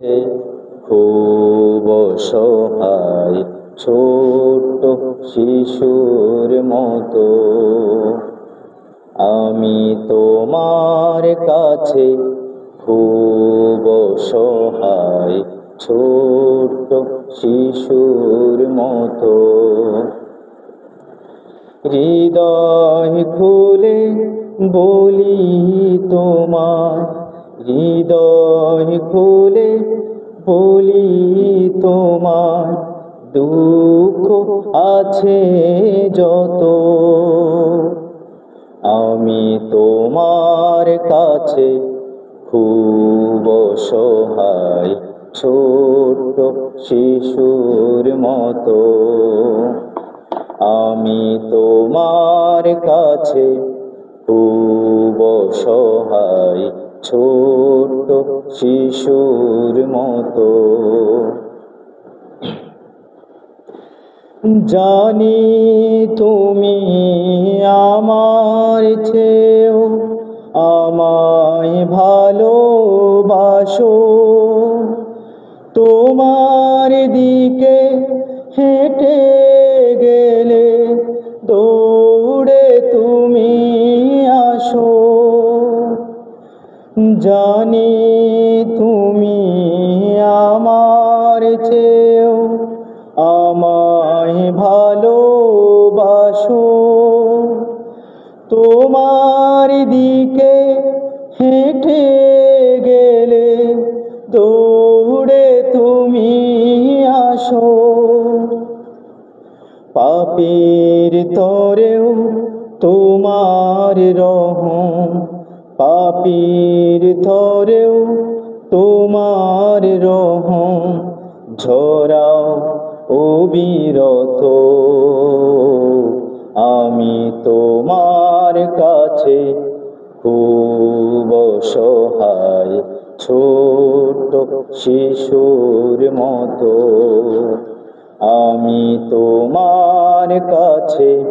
খুব অসহায় ছোট্ট শিশুর মতো আমি তোমার কাছে খুব অসহায় ছোট্ট শিশুর মতো হৃদয় খুলে বলি তোমার হৃদয় খুলে বলি তোমার দুঃখ আছে যত আমি তোমার কাছে খুব অসহায় ছোট্ট শিশুর মতো আমি তোমার কাছে খুব অসহায় ছোট্ট শিশুর মতো জানি তুমি আমার চেয়েও আমায় ভালোবাসো তোমার দিকে হেঁটে গেলে দৌড়ে তুমি আসো জানি তুমি আমার চেয়েও আমায় ভালোবাসো তোমার দিকে হেঁটে গেলে দৌড়ে তুমি আসো পাপীর তরেও তোমার রহম পাপীর তরেও তোমার রহম ঝরাও অবিরত আমি তোমার কাছে খুব অসহায় ছোট্ট শিশুর মতো আমি তোমার কাছে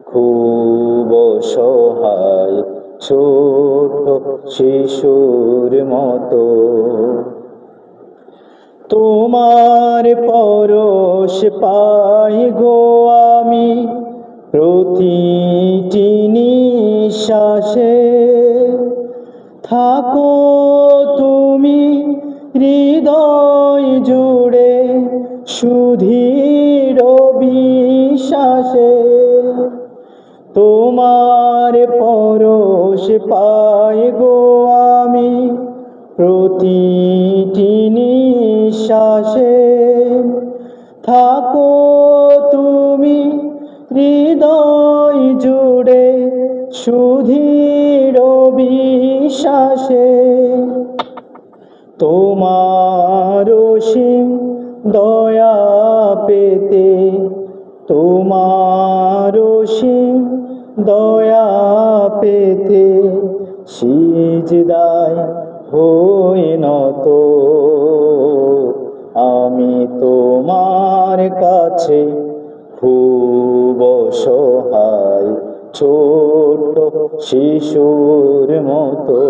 খুব অসহায় ছোট্ট শিশুর মতো তোমার পরশ পাই গো আমি প্রতিটি নিঃশ্বাসে থাকো তুমি হৃদয় জুড়ে সুদৃঢ় বিশ্বাসে তোমার পরশ পাই গো আমি প্রতিটি নিঃশ্বাসে থাকো তুমি হৃদয় জুড়ে সুদৃঢ় বিশ্বাসে তোমার অসীম দয়া পেতে তোমার অসীম দয়া পেতে সিজদায় হই নত আমি তোমার কাছে খুব অসহায় ছোট্ট শিশুর মতো।